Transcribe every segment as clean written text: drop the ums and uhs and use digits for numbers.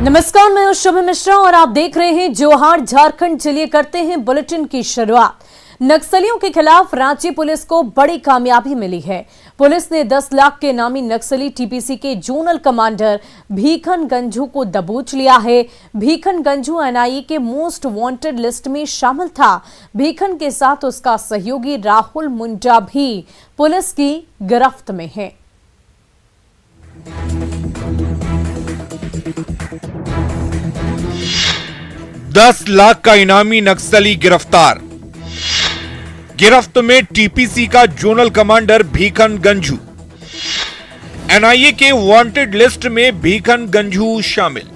नमस्कार, मैं हूं शुभ मिश्रा और आप देख रहे हैं जोहार झारखंड। चलिए करते हैं बुलेटिन की शुरुआत। नक्सलियों के खिलाफ रांची पुलिस को बड़ी कामयाबी मिली है। पुलिस ने 10 लाख के नामी नक्सली टीपीसी के जोनल कमांडर भीखन गंझू को दबोच लिया है। भीखन गंझू एनआईए के मोस्ट वांटेड लिस्ट में शामिल था। भीखन के साथ उसका सहयोगी राहुल मुंडा भी पुलिस की गिरफ्त में है। $10 लाख का इनामी नक्सली गिरफ्तार। गिरफ्त में टीपीसी का zonal commander Bhikhan Ganjhu. NIA के वांटेड लिस्ट में भीखन गंझू शामिल।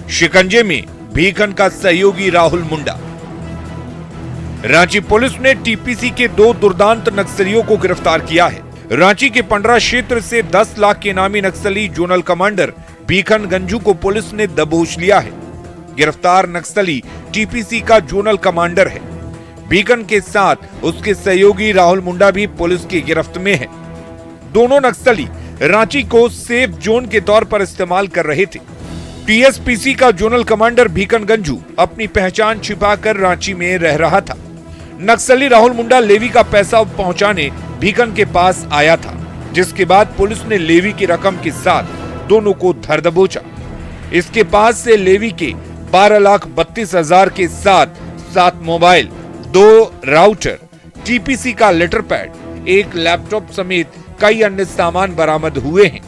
शिकंजे में भीखन का सहयोगी राहुल मुंडा। रांची पुलिस ने टीपीसी के 2 दुर्दांत नक्सलियों को गिरफ्तार किया है। रांची के पंडरा क्षेत्र से 10 लाख के इनामी नक्सली जोनल कमांडर भीखन गंझू को पुलिस ने दबोच लिया है। गिरफ्तार नक्सली टीपीसी का जोनल कमांडर है। भीखन के साथ उसके सहयोगी राहुल मुंडा भी पुलिस की गिरफ्त में है। दोनों नक्सली रांची को सेफ जोन के तौर पर इस्तेमाल कर रहे थे। टीएसपीसी का जोनल कमांडर भीखन गंझू अपनी पहचान छिपाकर रांची में रह रहा था। नक्सली राहुल मुंडा लेवी का पैसा पहुंचाने भीखन के पास आया था, जिसके बाद पुलिस ने लेवी की रकम के साथ दोनों को धर दबोचा। इसके पास से लेवी के 12,32,000 के साथ 7 मोबाइल, 2 राउटर, टीपीसी का लेटर पैड, 1 लैपटॉप समेत कई अन्य सामान बरामद हुए हैं।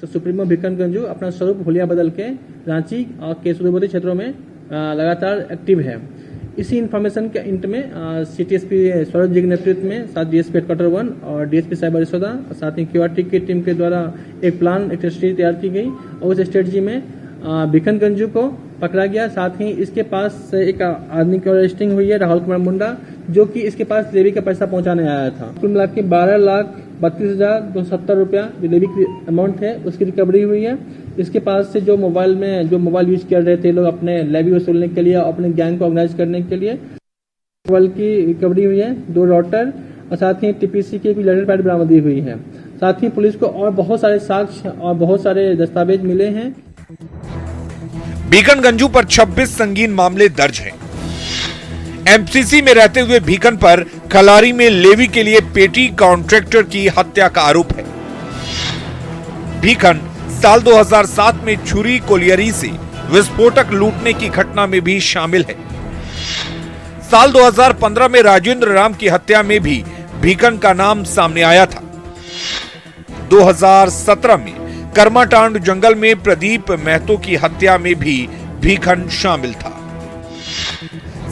सुप्रीमो भीखन गंझू अपना स्वरूप हुलिया बदल के रांची और के सुदूरवर्ती क्षेत्रों में लगातार एक्टिव है। इसी इंफॉर्मेशन के इंट में सीटीएसपी स्वरूप जी के नेतृत्व में साथ डीएसपी हेडक्वार्टर 1 और डीएसपी साइबर यशोदा साथ ही क्यूआरटी की टीम के द्वारा एक प्लान, एक स्ट्रेटजी तैयार की गई और उस स्ट्रेटजी में भीखन गंझू को पकड़ा गया। साथ ही इसके पास एक आदमी की अरेस्टिंग हुई है, राहुल कुमार मुंडा, जो कि इसके पास लेवी का पैसा पहुंचाने आया था। कुल मिला के 12,32,270 रुपया लेवी की अमाउंट है, उसकी रिकवरी हुई है। इसके पास से जो मोबाइल यूज कर रहे थे लोग अपने लेवी वसूलने के लिए, अपने गैंग को ऑर्गेनाइज करने के लिए, मोबाइल की रिकवरी हुई है, 2 राउटर और साथ ही टीपीसी की भी लेटर पैड बरामदी हुई है। साथ ही पुलिस को और बहुत सारे साक्ष्य और बहुत सारे दस्तावेज मिले हैं। भीखन गंझू पर 26 संगीन मामले दर्ज हैं। एमसीसी में रहते हुए भीखन पर खलारी में लेवी के लिए पेटी कॉन्ट्रैक्टर की हत्या का आरोप है। भीखन साल 2007 में छुरी कोलियरी से विस्फोटक लूटने की घटना में भी शामिल है। साल 2015 में राजेंद्र राम की हत्या में भी भीखन का नाम सामने आया था। 2017 में कर्माटांड जंगल में प्रदीप महतो की हत्या में भी भीखन शामिल था।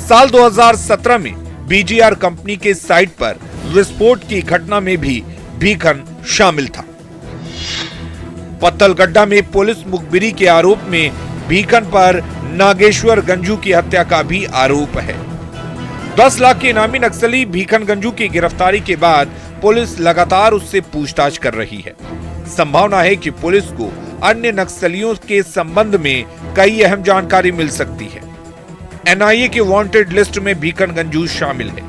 साल 2017 में बीजीआर कंपनी के साइट पर विस्फोट की घटना में भी भीखन शामिल था। पत्थलगड्ढा में पुलिस मुखबिरी के आरोप में भीखन पर नागेश्वर गंझू की हत्या का भी आरोप है। 10 लाख के इनामी नक्सली भीखन गंझू की गिरफ्तारी के बाद पुलिस लगातार उससे पूछताछ कर रही है। संभावना है कि पुलिस को अन्य नक्सलियों के संबंध में कई अहम जानकारी मिल सकती है। एनआईए के वांटेड लिस्ट में भीखन गंझू शामिल है।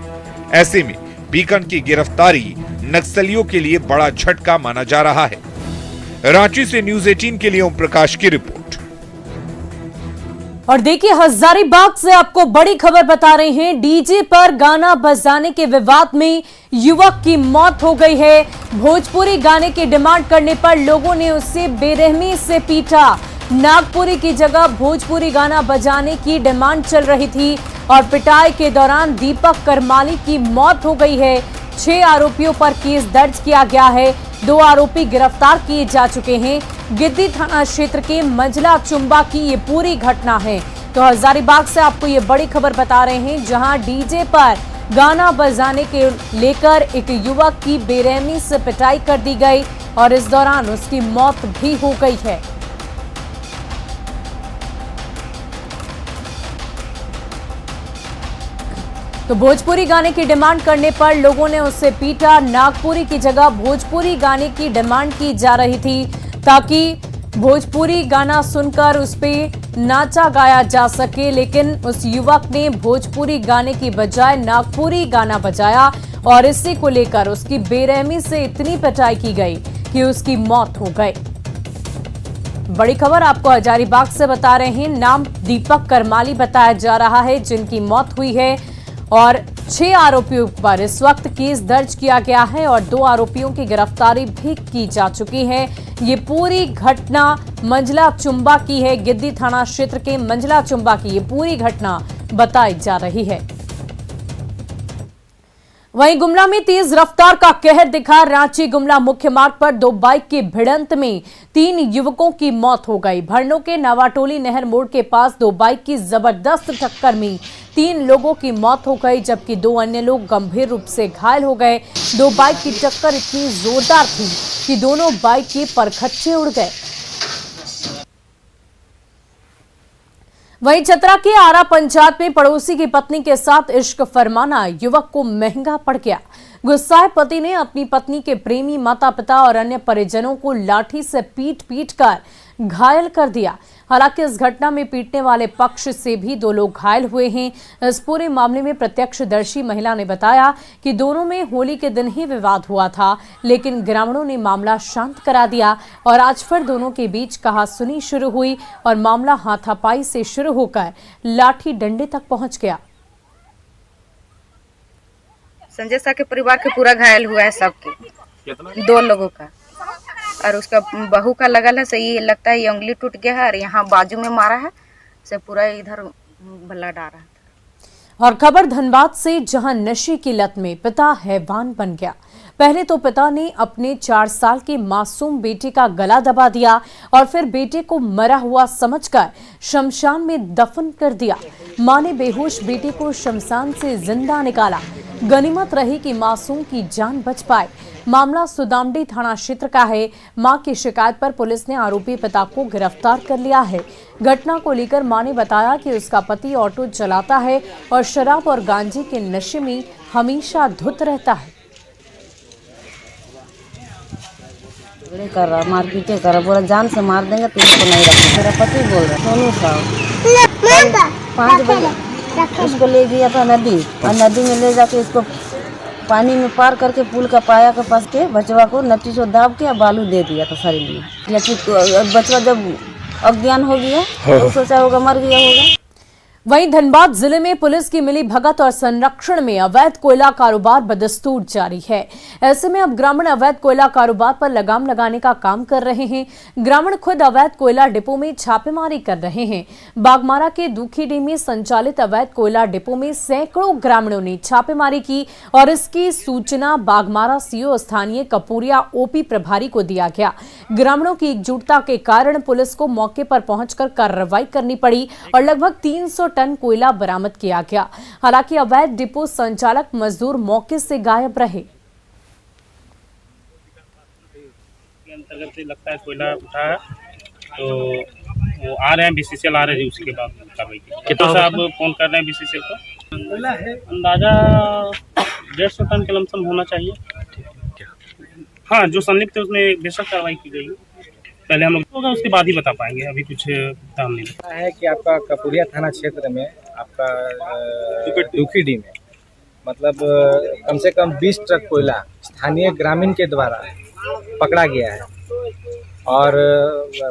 ऐसे में भीखन की गिरफ्तारी नक्सलियों के लिए बड़ा झटका माना जा रहा है। रांची से न्यूज़ 18 के लिए ओम प्रकाश की रिपोर्ट। और देखिए, हजारीबाग से आपको बड़ी खबर बता रहे हैं। डीजे पर गाना बजाने के विवाद में युवक की मौत हो गई है। भोजपुरी गाने की डिमांड करने पर लोगों ने उसे बेरहमी से पीटा। नागपुरी की जगह भोजपुरी गाना बजाने की डिमांड चल रही थी और पिटाई के दौरान दीपक करमाली की मौत हो गई है। 6 आरोपियों पर केस दर्ज किया गया है। 2 आरोपी गिरफ्तार किए जा चुके हैं। गिद्दी थाना क्षेत्र के मंझला चुंबा की ये पूरी घटना है। तो हजारीबाग से आपको ये बड़ी खबर बता रहे हैं, जहां डीजे पर गाना बजाने के लेकर एक युवक की बेरहमी से पिटाई कर दी गई और इस दौरान उसकी मौत भी हो गई है। तो भोजपुरी गाने की डिमांड करने पर लोगों ने उससे पीटा। नागपुरी की जगह भोजपुरी गाने की डिमांड की जा रही थी ताकि भोजपुरी गाना सुनकर उस पे नाचा गाया जा सके, लेकिन उस युवक ने भोजपुरी गाने की बजाय नागपुरी गाना बजाया और इसी को लेकर उसकी बेरहमी से इतनी पिटाई की गई कि उसकी मौत हो गई। बड़ी खबर आपको हजारीबाग से बता रहे हैं। नाम दीपक करमाली बताया जा रहा है, जिनकी मौत हुई है और 6 आरोपियों पर इस वक्त केस दर्ज किया गया है और 2 आरोपियों की गिरफ्तारी भी की जा चुकी है। ये पूरी घटना मंझला चुंबा की है। गिद्दी थाना क्षेत्र के मंझला चुंबा की ये पूरी घटना बताई जा रही है। वहीं गुमला में तेज रफ्तार का कहर दिखा। रांची गुमला मुख्य मार्ग पर 2 बाइक की भिड़ंत में 3 युवकों की मौत हो गई। भरनों के नवाटोली नहर मोड़ के पास 2 बाइक की जबरदस्त टक्कर में 3 लोगों की मौत हो गई, जबकि 2 अन्य लोग गंभीर रूप से घायल हो गए। 2 बाइक की टक्कर इतनी जोरदार थी कि दोनों बाइक के परखच्चे उड़ गए। वहीं चतरा के आरा पंचायत में पड़ोसी की पत्नी के साथ इश्क फरमाना युवक को महंगा पड़ गया। गुस्साए पति ने अपनी पत्नी के प्रेमी माता पिता और अन्य परिजनों को लाठी से पीट कर घायल कर दिया। हालांकि इस घटना में पीटने वाले पक्ष से भी 2 लोग घायल हुए हैं। इस पूरे मामले में प्रत्यक्षदर्शी महिला ने बताया कि दोनों में होली के दिन ही विवाद हुआ था, लेकिन ग्रामीणों ने मामला शांत करा दिया और आज फिर दोनों के बीच कहासुनी शुरू हुई और मामला हाथापाई से शुरू होकर लाठी डंडे तक पहुंच गया। संजय शाह के परिवार के पूरा घायल हुआ है, सबके 2 लोगों का, और उसका बहू का लगल है। सही लगता है ये उंगली टूट गया है और यहाँ बाजू में मारा है, से पूरा इधर ब्लड आ रहा था। और खबर धनबाद से, जहां नशे की लत में पिता हैवान बन गया। पहले तो पिता ने अपने 4 साल के मासूम बेटे का गला दबा दिया और फिर बेटे को मरा हुआ समझकर शमशान में दफन कर दिया। मां ने बेहोश बेटे को शमशान से जिंदा निकाला। गनीमत रही कि मासूम की जान बच पाए। मामला सुदामडी थाना क्षेत्र का है। मां की शिकायत पर पुलिस ने आरोपी पिता को गिरफ्तार कर लिया है। घटना को लेकर मां ने बताया कि उसका पति ऑटो चलाता है और शराब और गांजे के नशे में हमेशा धुत रहता है। कर रहा, मारपीट कर रहा, बोला जान से मार देंगे तो इसको नहीं रखेंगे। मेरा पति बोल रहा, सोनू साहब 5 बजे उसको ले गया था नदी, और नदी में ले जाके इसको पानी में पार करके पुल का पाया के पास के बचवा को नटी से दाब के बालू दे दिया था शरीर में। बचवा जब अज्ञान हो गया तो सोचा होगा मर गया होगा। वहीं धनबाद जिले में पुलिस की मिली भगत और संरक्षण में अवैध कोयला कारोबार बदस्तूर जारी है। ऐसे में अब ग्रामीण अवैध कोयला कारोबार पर लगाम लगाने का काम कर रहे हैं। ग्रामीण खुद अवैध कोयला डिपो में छापेमारी कर रहे हैं। बागमारा के दुखीडी में संचालित अवैध कोयला डिपो में सैकड़ों ग्रामीणों ने छापेमारी की और इसकी सूचना बागमारा सीओ स्थानीय कपूरिया ओपी प्रभारी को दिया गया। ग्रामीणों की एकजुटता के कारण पुलिस को मौके पर पहुंचकर कार्रवाई करनी पड़ी और लगभग 300 टन कोयला बरामद किया गया। हालांकि अवैध डिपो संचालक मजदूर मौके से गायब रहे। अंतर्गत से लगता है कोयला उठा है, तो वो आ रहे हैं बीसीसीएल आ रहे हैं, उसी के बाद कार्रवाई की। कितना साहब फोन कर रहे हैं बीसीसीएल को, अंदाजा 150 टन के लमसम होना चाहिए। हाँ, जो संलिप्त है उसमें बेशक कार्रवाई की गई। पहले हम लोग होगा, उसके बाद ही बता पाएंगे, अभी कुछ काम नहीं है कि आपका कपूरिया थाना क्षेत्र में आपका दुखीडी में मतलब कम से कम 20 ट्रक कोयला स्थानीय ग्रामीण के द्वारा पकड़ा गया है और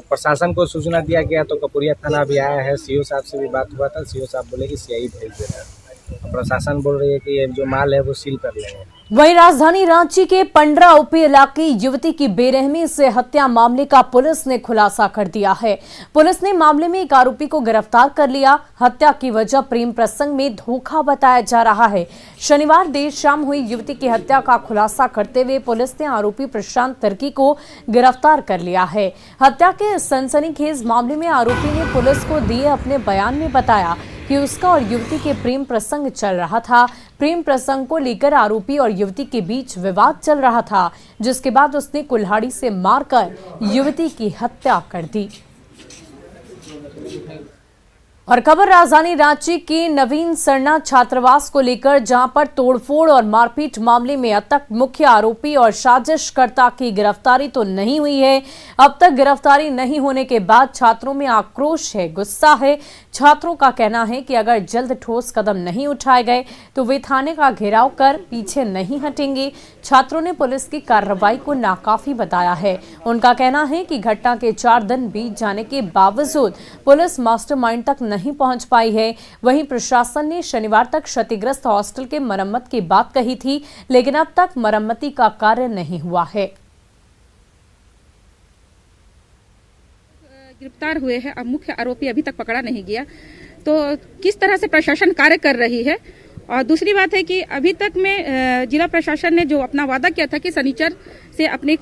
प्रशासन को सूचना दिया गया तो कपूरिया थाना भी आया है। सीओ साहब से भी बात हुआ था, सीओ साहब बोले कि सीआई भेज देना। प्रशासन बोल रही है कि ये जो माल है वो सील कर लेंगे। वहीं राजधानी रांची के पंडरा उपी इलाके युवती की बेरहमी से हत्या मामले का पुलिस ने खुलासा कर दिया है। पुलिस ने मामले में एक आरोपी को गिरफ्तार कर लिया। हत्या की वजह प्रेम प्रसंग में धोखा बताया जा रहा है। शनिवार देर शाम हुई युवती की हत्या का खुलासा करते हुए पुलिस ने आरोपी प्रशांत तिर्की को गिरफ्तार कर लिया है। हत्या के सनसनीखेज मामले में आरोपी ने पुलिस को दिए अपने बयान में बताया कि उसका और युवती के प्रेम प्रसंग चल रहा था। प्रेम प्रसंग को लेकर आरोपी और युवती के बीच विवाद चल रहा था, जिसके बाद उसने कुल्हाड़ी से मारकर युवती की हत्या कर दी। और खबर राजधानी रांची की नवीन सरना छात्रावास को लेकर, जहां पर तोड़फोड़ और मारपीट मामले में अब तक मुख्य आरोपी और साजिशकर्ता की गिरफ्तारी तो नहीं हुई है। अब तक गिरफ्तारी नहीं होने के बाद छात्रों में आक्रोश है, गुस्सा है। छात्रों का कहना है कि अगर जल्द ठोस कदम नहीं उठाए गए तो वे थाने का घेराव कर पीछे नहीं हटेंगे। छात्रों ने पुलिस की कार्रवाई को नाकाफी बताया है। उनका कहना है कि घटना के 4 दिन बीत जाने के बावजूद पुलिस मास्टरमाइंड तक नहीं पहुंच पाई है। वहीं प्रशासन ने शनिवार तक क्षतिग्रस्त हॉस्टल के मरम्मत की बात कही थी, लेकिन अब तक मरम्मती का कार्य नहीं हुआ है। गिरफ्तार हुए हैं, अब मुख्य आरोपी अभी तक पकड़ा नहीं गया, तो किस तरह से प्रशासन कार्य कर रही है। और दूसरी बात है कि अभी तक में जिला प्रशासन ने जो अपना वादा किया था कि शनिचर से अपनी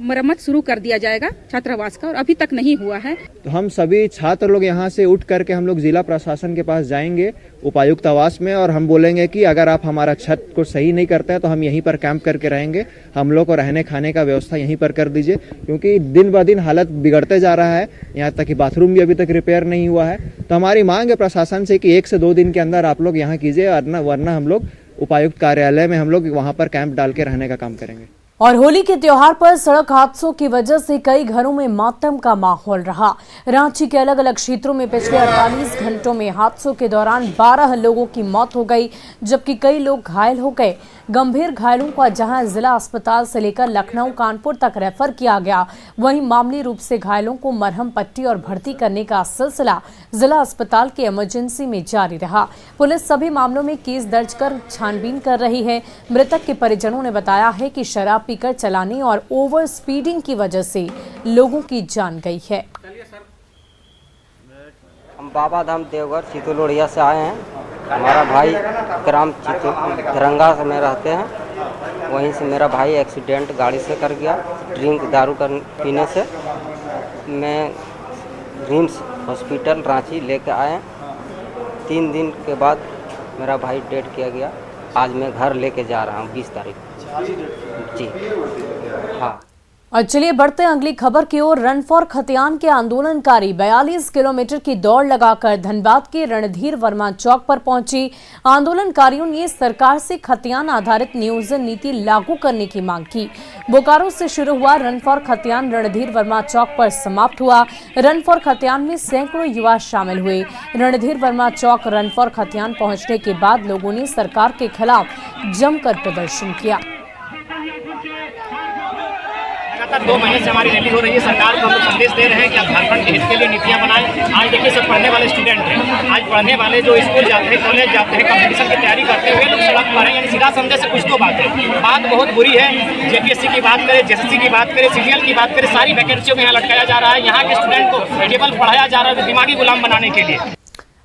मरम्मत शुरू कर दिया जाएगा छात्रावास का, और अभी तक नहीं हुआ है। तो हम सभी छात्र लोग यहाँ से उठ करके हम लोग जिला प्रशासन के पास जाएंगे उपायुक्त आवास में, और हम बोलेंगे कि अगर आप हमारा छत को सही नहीं करते हैं तो हम यहीं पर कैंप करके रहेंगे। हम लोग को रहने खाने का व्यवस्था यहीं पर कर दीजिए, क्योंकि दिन ब दिन हालत बिगड़ते जा रहा है। यहाँ तक कि बाथरूम भी अभी तक रिपेयर नहीं हुआ है। तो हमारी मांग है प्रशासन से कि 1 से 2 दिन के अंदर आप लोग यहाँ कीजिए, वरना हम लोग उपायुक्त कार्यालय में हम लोग वहाँ पर कैंप डाल के रहने का काम करेंगे। और होली के त्योहार पर सड़क हादसों की वजह से कई घरों में मातम का माहौल रहा। रांची के अलग अलग क्षेत्रों में पिछले 48 घंटों में हादसों के दौरान 12 लोगों की मौत हो गई, जबकि कई लोग घायल हो गए। गंभीर घायलों को जहां जिला अस्पताल से लेकर लखनऊ कानपुर तक रेफर किया गया, वहीं मामूली रूप से घायलों को मरहम पट्टी और भर्ती करने का सिलसिला जिला अस्पताल के इमरजेंसी में जारी रहा। पुलिस सभी मामलों में केस दर्ज कर छानबीन कर रही है। मृतक के परिजनों ने बताया है कि शराब पीकर चलाने और ओवर स्पीडिंग की वजह से लोगों की जान गई है। हम बाबा धाम देवघर चितौड़िया से आए हैं। हमारा भाई ग्राम धरंगा में रहते हैं। वहीं से मेरा भाई एक्सीडेंट गाड़ी से कर गया, ड्रिंक दारू पीने से। मैं रिम्स हॉस्पिटल रांची लेके आए। 3 दिन के बाद मेरा भाई डेड किया गया। आज मैं घर लेके जा रहा हूँ 20 तारीख जी। हाँ, और चलिए बढ़ते हैं अगली खबर की ओर। रन फॉर खतियान के आंदोलनकारी 42 किलोमीटर की दौड़ लगाकर धनबाद के रणधीर वर्मा चौक पर पहुंचे। आंदोलनकारियों ने सरकार से खतियान आधारित नियोजन नीति लागू करने की मांग की। बोकारो से शुरू हुआ रन फॉर खतियान रणधीर वर्मा चौक पर समाप्त हुआ। रन फॉर खतियान में सैकड़ों युवा शामिल हुए। रणधीर वर्मा चौक रन फॉर खतियान पहुंचने के बाद लोगों ने सरकार के खिलाफ जमकर प्रदर्शन किया। 2 महीने से हमारी रैली हो रही है। सरकार को हम लोग संदेश दे रहे हैं कि आप झारखंड के हित के लिए नीतियां बनाएं। आज देखिए, सब पढ़ने वाले स्टूडेंट हैं। आज पढ़ने वाले जो स्कूल जाते हैं, कॉलेज जाते हैं, कंपटीशन की तैयारी करते हुए लोग सड़क पर हैं। यानी सीधा समझे से कुछ तो बात है। बात बहुत बुरी है। जेपीएससी की बात करें, जेएसएससी की बात करें, सीजीएल की बात करें, सारी वैकेंसियों में यहाँ लटकाया जा रहा है। यहाँ के स्टूडेंट को केवल पढ़ाया जा रहा है दिमागी गुलाम बनाने के लिए।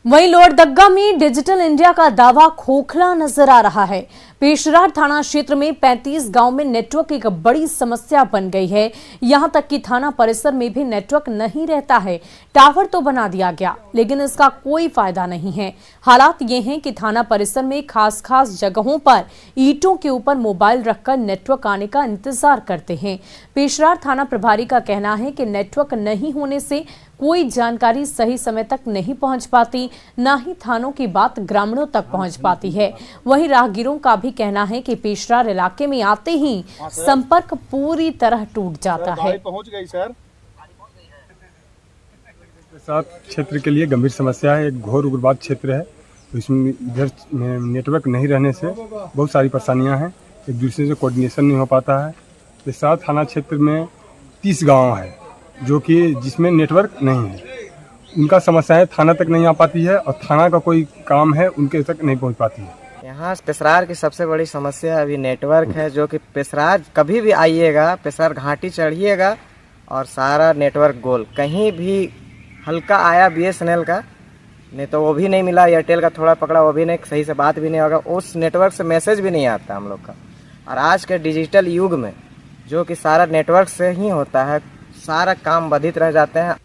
वहीं लोहरदगा में डिजिटल इंडिया का दावा खोखला नजर आ रहा है। पेशरार थाना क्षेत्र में 35 गांव में नेटवर्क एक बड़ी समस्या बन गई है। यहां तक कि थाना परिसर में भी नेटवर्क नहीं रहता है। टावर तो बना दिया गया, लेकिन इसका कोई फायदा नहीं है। हालात ये हैं कि थाना परिसर में खास जगहों पर ईंटों के ऊपर मोबाइल रखकर नेटवर्क आने का इंतजार करते हैं। पेशरार थाना प्रभारी का कहना है कि नेटवर्क नहीं होने से कोई जानकारी सही समय तक नहीं पहुंच पाती, न ही थानों की बात ग्रामीणों तक पहुंच पाती है। वहीं राहगीरों का भी कहना है कि पेशरार इलाके में आते ही संपर्क पूरी तरह टूट जाता है। पहुंच गई सर। साथ क्षेत्र के लिए गंभीर समस्या है। एक घोर उग्रवाद क्षेत्र है, तो इसमें इधर नेटवर्क नहीं रहने से बहुत सारी परेशानियां हैं। एक दूसरे से कोऑर्डिनेशन नहीं हो पाता है। पेशरार थाना क्षेत्र में 30 गांव है जो कि जिसमें नेटवर्क नहीं है। उनका समस्याएं थाना तक नहीं आ पाती है और थाना का कोई काम है उनके तक नहीं पहुंच पाती है। यहाँ पेशरार की सबसे बड़ी समस्या अभी नेटवर्क है, जो कि पेशरार कभी भी आइएगा, पेशरार घाटी चढ़िएगा और सारा नेटवर्क गोल। कहीं भी हल्का आया बीएसएनएल का, नहीं तो वो भी नहीं मिला। एयरटेल का थोड़ा पकड़ा, वो भी नहीं, सही से बात भी नहीं होगा। उस नेटवर्क से मैसेज भी नहीं आता हम लोग का। और आज के डिजिटल युग में जो कि सारा नेटवर्क से ही होता है, सारा काम बाधित रह जाते हैं।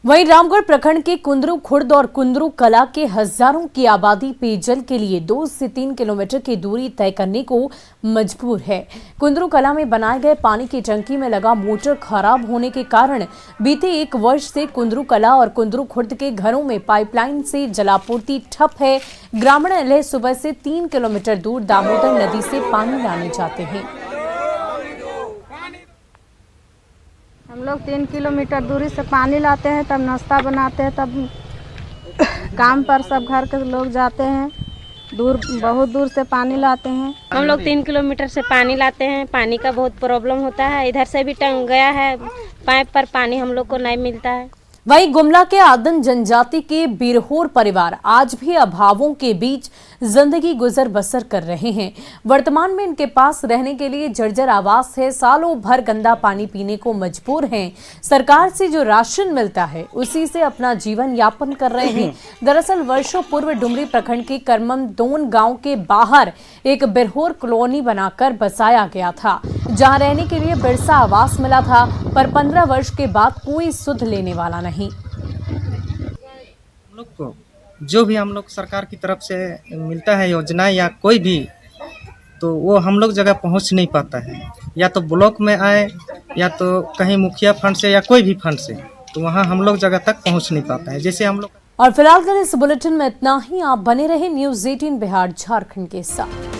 वहीं रामगढ़ प्रखंड के कुंदरू खुर्द और कुंदरू कला के हजारों की आबादी पेयजल के लिए 2 से 3 किलोमीटर की दूरी तय करने को मजबूर है। कुंदरू कला में बनाए गए पानी की टंकी में लगा मोटर खराब होने के कारण बीते 1 वर्ष से कुंदरू कला और कुंदरू खुर्द के घरों में पाइपलाइन से जलापूर्ति ठप है। ग्रामीण इन्हें सुबह से 3 किलोमीटर दूर दामोदर नदी से पानी लाने जाते हैं। हम लोग 3 किलोमीटर दूरी से पानी लाते हैं, तब नाश्ता बनाते हैं, तब काम पर सब घर के लोग जाते हैं। बहुत दूर से पानी लाते हैं। हम लोग 3 किलोमीटर से पानी लाते हैं। पानी का बहुत प्रॉब्लम होता है। इधर से भी टंग गया है पाइप पर, पानी हम लोग को नहीं मिलता है। वहीं गुमला के आदन जनजाति के बिरहोर परिवार आज भी अभावों के बीच जिंदगी गुजर बसर कर रहे हैं। वर्तमान में इनके पास रहने के लिए जर्जर आवास है। सालों भर गंदा पानी पीने को मजबूर हैं। सरकार से जो राशन मिलता है उसी से अपना जीवन यापन कर रहे हैं। दरअसल वर्षों पूर्व डुमरी प्रखंड के करमम दोन गांव के बाहर एक बिरहोर कॉलोनी बनाकर बसाया गया था, जहां रहने के लिए बिरसा आवास मिला था, पर 15 वर्ष के बाद कोई सुध लेने वाला नहीं। हम लोग को जो भी हम लोग सरकार की तरफ से मिलता है योजना या कोई भी, तो वो हम लोग जगह पहुंच नहीं पाता है। या तो ब्लॉक में आए या तो कहीं मुखिया फंड से या कोई भी फंड से, तो वहाँ हम लोग जगह तक पहुंच नहीं पाता है। जैसे हम लोग। और फिलहाल कर इस बुलेटिन में इतना ही। आप बने रहे न्यूज़ 18 बिहार झारखंड के साथ।